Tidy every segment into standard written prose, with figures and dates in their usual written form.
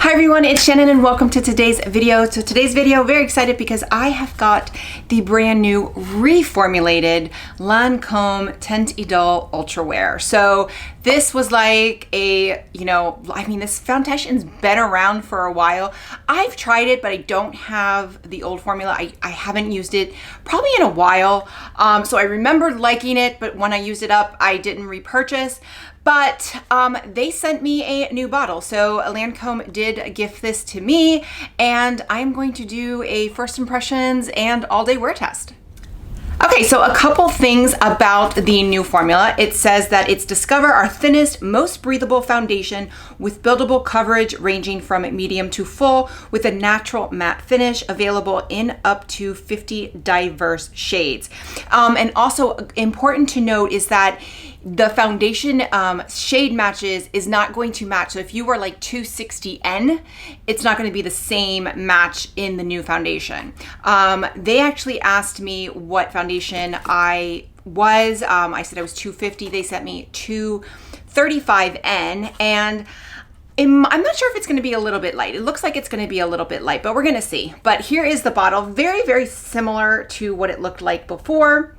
Hi everyone, it's Shannon and welcome to today's video. So today's video, very excited because I have got the brand new reformulated Lancome Teint Idole Ultra Wear. So this was like a, this foundation's been around for a while. I've tried it, but I don't have the old formula. I haven't used it probably in a while. So I remembered liking it, but when I used it up, I didn't repurchase. But they sent me a new bottle. So Lancome did gift this to me, and I'm going to do a first impressions and all-day wear test. Okay, so a couple things about the new formula. It says that it's discover our thinnest, most breathable foundation with buildable coverage ranging from medium to full with a natural matte finish available in up to 50 diverse shades. And also important to note is that the foundation shade matches is not going to match. So if you were like 260N, it's not going to be the same match in the new foundation. They actually asked me what foundation I was. I said I was 250. They sent me 235N, and I'm not sure if it's going to be a little bit light. It looks like it's going to be a little bit light, but we're going to see. But here is the bottle. Very, very similar to what it looked like before.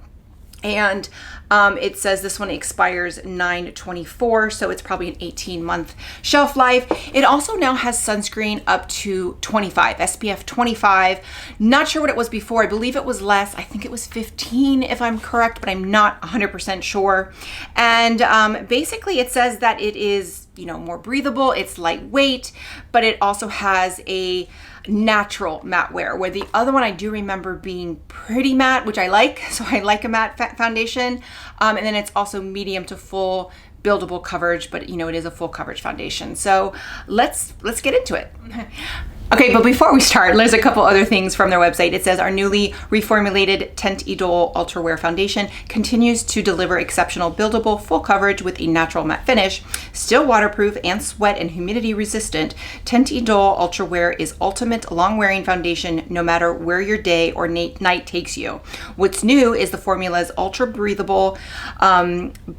And it says this one expires 9/24, so it's probably an 18-month shelf life. It also now has sunscreen up to 25, SPF 25. Not sure what it was before. I believe it was less. I think it was 15 if I'm correct, but I'm not 100% sure. And basically it says that it is, more breathable. It's lightweight, but it also has a natural matte wear, where the other one I do remember being pretty matte, which I like. So I like a matte foundation. And then it's also medium to full buildable coverage, but it is a full coverage foundation. So let's get into it. Okay, but before we start, there's a couple other things from their website. It says our newly reformulated Teint Idole Ultra Wear foundation continues to deliver exceptional buildable full coverage with a natural matte finish. Still waterproof and sweat and humidity resistant, Teint Idole Ultra Wear is ultimate long wearing foundation no matter where your day or night takes you. What's new is the formula's ultra breathable,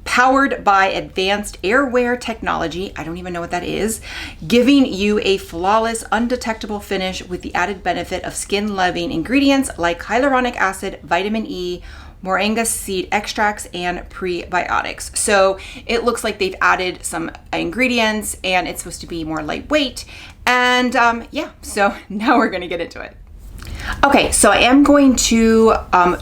powered by Advanced Airwear Technology. I don't even know what that is, giving you a flawless, undetectable finish with the added benefit of skin-loving ingredients like hyaluronic acid, vitamin E, Moringa seed extracts, and prebiotics. So it looks like they've added some ingredients, and it's supposed to be more lightweight. And so now we're gonna get into it. Okay, so I am going to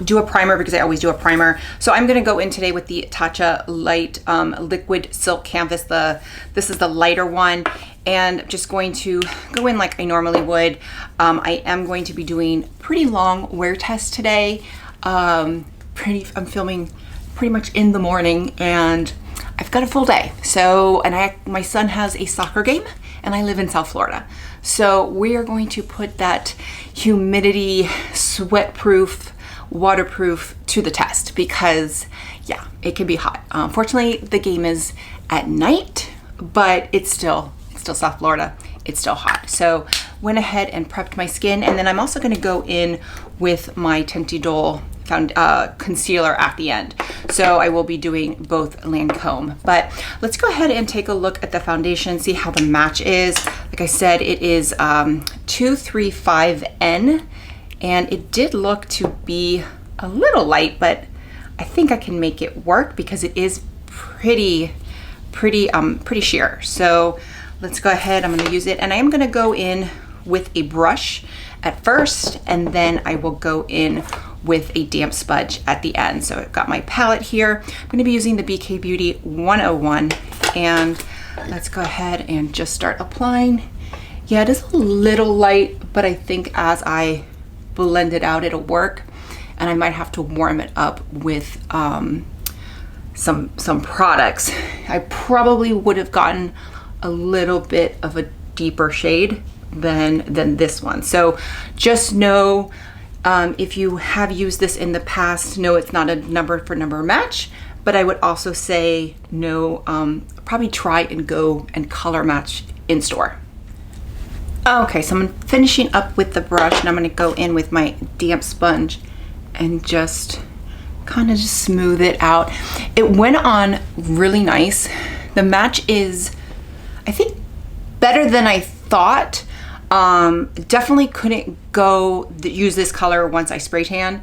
do a primer because I always do a primer. So I'm going to go in today with the Tatcha Light Liquid Silk Canvas. This is the lighter one, and I'm just going to go in like I normally would. I am going to be doing pretty long wear test today. I'm filming pretty much in the morning, and I've got a full day. So, and my son has a soccer game, and I live in South Florida. So we are going to put that humidity, sweat-proof, waterproof to the test because, yeah, it can be hot. Fortunately, the game is at night, but it's still South Florida. It's still hot. So went ahead and prepped my skin, and then I'm also going to go in with my Teint Idole concealer at the end. So I will be doing both Lancome. But let's go ahead and take a look at the foundation, see how the match is. Like I said, it is 235N, and it did look to be a little light, but I think I can make it work because it is pretty sheer. So let's go ahead. I'm going to use it, and I am going to go in with a brush at first, and then I will go in with a damp sponge at the end. So I've got my palette here. I'm going to be using the BK Beauty 101, and let's go ahead and just start applying. Yeah, it is a little light, but I think as I blend it out, it'll work. And I might have to warm it up with some products. I probably would have gotten a little bit of a deeper shade than this one. So just know, if you have used this in the past, no, it's not a number for number match, but I would also say no, probably try and go and color match in store. Okay, so I'm finishing up with the brush, and I'm going to go in with my damp sponge and just kind of just smooth it out. It went on really nice. The match is, I think, better than I thought. Definitely couldn't use this color once I spray tan,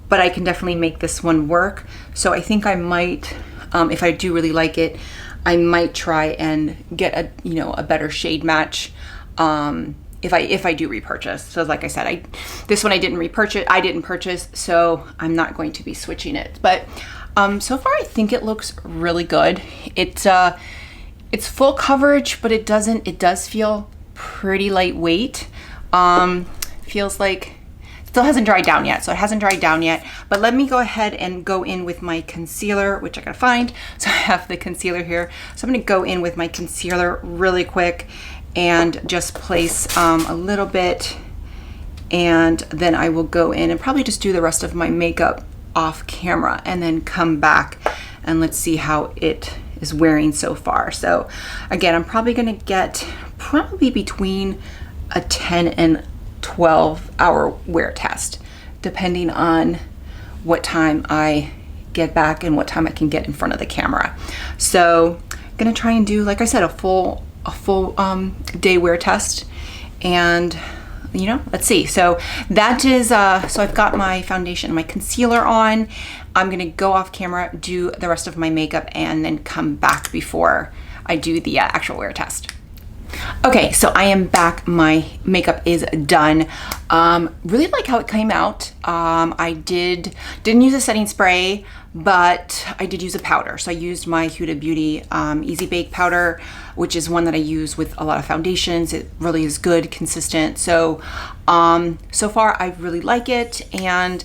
but I can definitely make this one work. So I think I might, if I do really like it, I might try and get a better shade match if I do repurchase. So like I said, this one I didn't purchase, so I'm not going to be switching it. But so far I think it looks really good. It's full coverage, but it does feel pretty lightweight. Feels like it still hasn't dried down yet, so it hasn't dried down yet. But let me go ahead and go in with my concealer, which I gotta find. So I have the concealer here. So I'm gonna go in with my concealer really quick and just place a little bit, and then I will go in and probably just do the rest of my makeup off camera and then come back and let's see how it is wearing so far. So again, I'm probably gonna get between a 10 and 12 hour wear test, depending on what time I get back and what time I can get in front of the camera. So I'm gonna try and do, like I said, a full day wear test, and let's see. So that is so I've got my foundation and my concealer on. I'm gonna go off camera, do the rest of my makeup, and then come back before I do the actual wear test. Okay, so I am back. My makeup is done. Really like how it came out. I didn't use a setting spray, but I did use a powder. So I used my Huda Beauty Easy Bake powder, which is one that I use with a lot of foundations. It really is good, consistent. So so far I really like it, and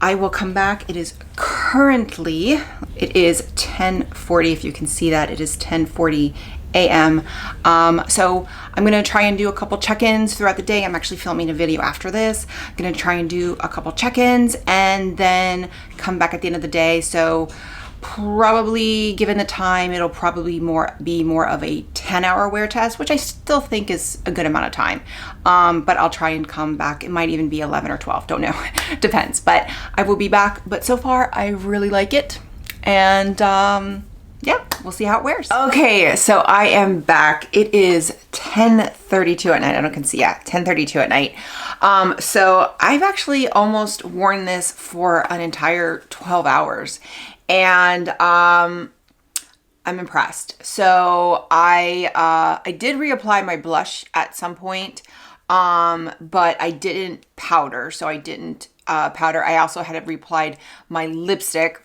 I will come back. It is 10:40. If you can see that, it is 10:40 a.m. So I'm gonna try and do a couple check-ins throughout the day. I'm actually filming a video after this. I'm gonna try and do a couple check-ins and then come back at the end of the day. So probably, given the time, it'll probably be more of a 10-hour wear test, which I still think is a good amount of time. But I'll try and come back. It might even be 11 or 12, don't know, depends. But I will be back. But so far, I really like it. And yeah, we'll see how it wears. Okay, so I am back. It is 10:32 at night. I don't can see, yeah, 10:32 at night. So I've actually almost worn this for an entire 12 hours. And I'm impressed. So I did reapply my blush at some point, but I didn't powder. So I didn't powder. I also had reapplied my lipstick,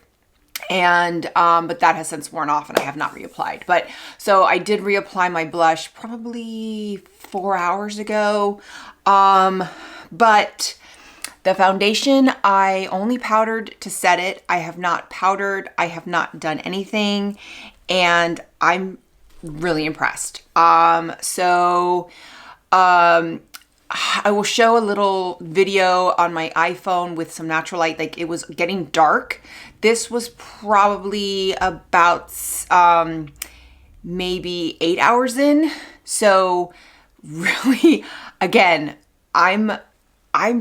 and but that has since worn off and I have not reapplied. But so I did reapply my blush probably 4 hours ago. But the foundation, I only powdered to set it. I have not powdered. I have not done anything, and I'm really impressed. I will show a little video on my iPhone with some natural light. Like, it was getting dark. This was probably about maybe 8 hours in. So really, again, I'm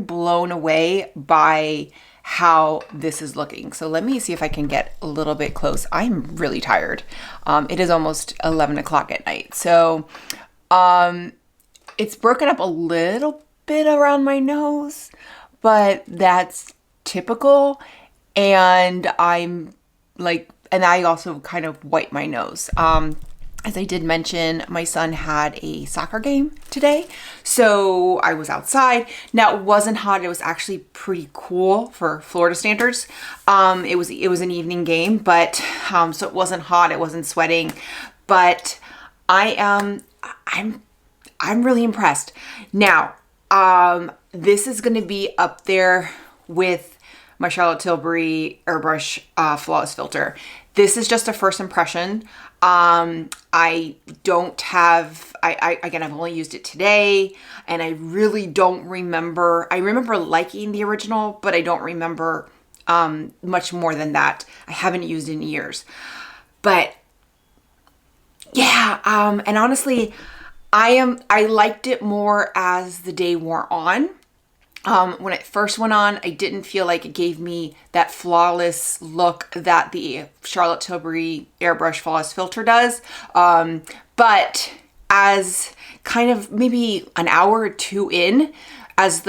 blown away by how this is looking. So let me see if I can get a little bit close. I'm really tired. It is almost 11 o'clock at night. So it's broken up a little bit around my nose, but that's typical. And I also kind of wipe my nose. As I did mention, my son had a soccer game today, so I was outside. Now, it wasn't hot. It was actually pretty cool for Florida standards. It was an evening game, but so it wasn't hot. It wasn't sweating, but I'm really impressed. Now, this is going to be up there with my Charlotte Tilbury Airbrush Flawless Filter. This is just a first impression. I've only used it today, and I really don't remember. I remember liking the original, but I don't remember much more than that. I haven't used it in years. But yeah, and honestly, I liked it more as the day wore on. When it first went on, I didn't feel like it gave me that flawless look that the Charlotte Tilbury Airbrush Flawless Filter does. But as kind of maybe an hour or two in, as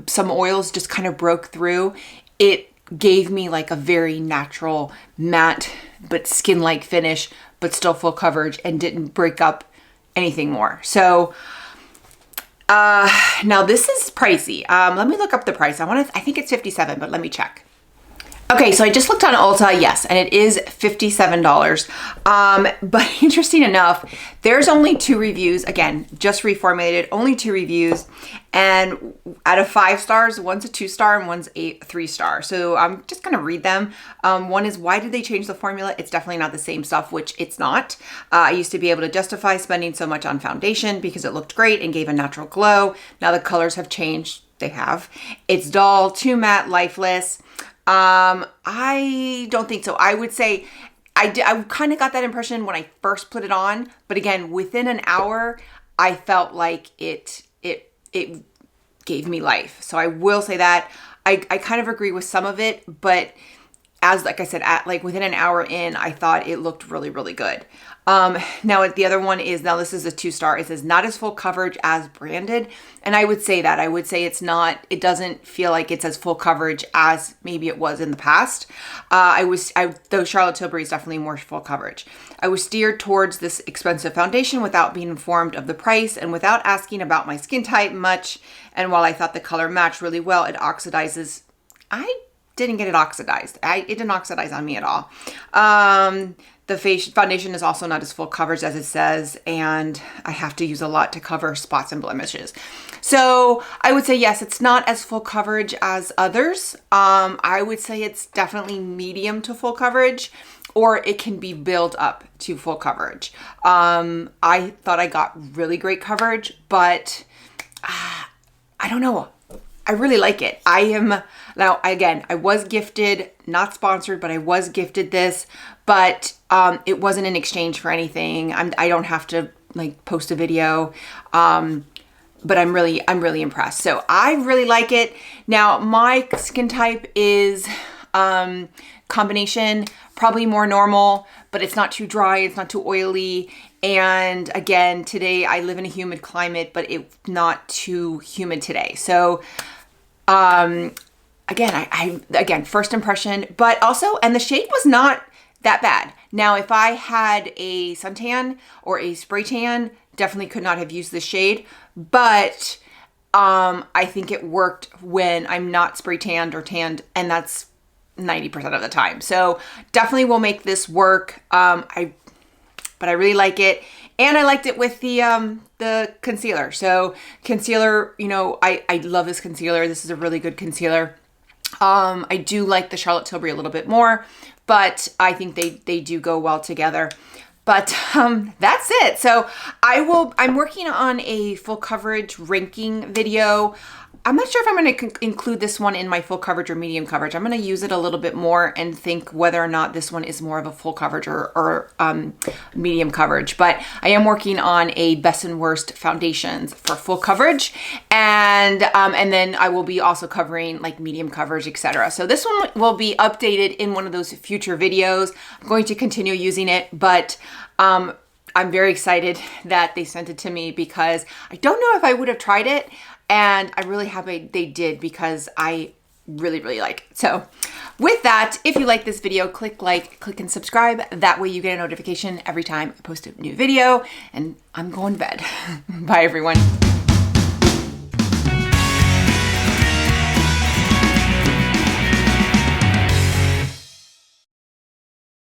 some oils just kind of broke through, it gave me like a very natural matte but skin-like finish, but still full coverage and didn't break up anything more. So now this is pricey. Let me look up the price. I think it's $57, but let me check. Okay, so I just looked on Ulta, yes, and it is $57. But interesting enough, there's only 2 reviews. Again, just reformulated, only 2 reviews. And out of 5 stars, one's a 2-star and one's a 3-star. So I'm just gonna read them. One is, why did they change the formula? It's definitely not the same stuff, which it's not. I used to be able to justify spending so much on foundation because it looked great and gave a natural glow. Now the colors have changed. They have. It's dull, too matte, lifeless. I don't think so. I would say I kind of got that impression when I first put it on, but again, within an hour, I felt like it gave me life. So I will say that I kind of agree with some of it, but as like I said, within an hour in, I thought it looked really, really good. Now the other one is, now this is a 2-star. It says not as full coverage as branded. And I would say that, I would say it's not, it doesn't feel like it's as full coverage as maybe it was in the past. Though Charlotte Tilbury is definitely more full coverage. I was steered towards this expensive foundation without being informed of the price and without asking about my skin type much. And while I thought the color matched really well, it oxidizes. I didn't get it oxidized. It didn't oxidize on me at all. The foundation is also not as full coverage as it says, and I have to use a lot to cover spots and blemishes. So I would say, yes, it's not as full coverage as others. I would say it's definitely medium to full coverage, or it can be built up to full coverage. I thought I got really great coverage, but I don't know. I really like it. Now, again, I was gifted, not sponsored, but I was gifted this, but it wasn't in exchange for anything. I don't have to like post a video, but I'm really impressed. So I really like it. Now, my skin type is combination, probably more normal, but it's not too dry, it's not too oily. And again, today I live in a humid climate, but it's not too humid today. So again, first impression, but also, and the shade was not that bad. Now, if I had a suntan or a spray tan, definitely could not have used this shade, but I think it worked when I'm not spray tanned or tanned, and that's 90% of the time. So definitely will make this work. But I really like it. And I liked it with the concealer. So concealer, I love this concealer. This is a really good concealer. I do like the Charlotte Tilbury a little bit more, but I think they do go well together. But that's it. So I'm working on a full coverage ranking video. I'm not sure if I'm going to include this one in my full coverage or medium coverage. I'm going to use it a little bit more and think whether or not this one is more of a full coverage or medium coverage. But I am working on a best and worst foundations for full coverage, and then I will be also covering like medium coverage, etc. So this one will be updated in one of those future videos. I'm going to continue using it, but I'm very excited that they sent it to me because I don't know if I would have tried it. And I'm really happy they did because I really, really like it. So with that, if you like this video, click like, click and subscribe. That way you get a notification every time I post a new video, and I'm going to bed. Bye everyone.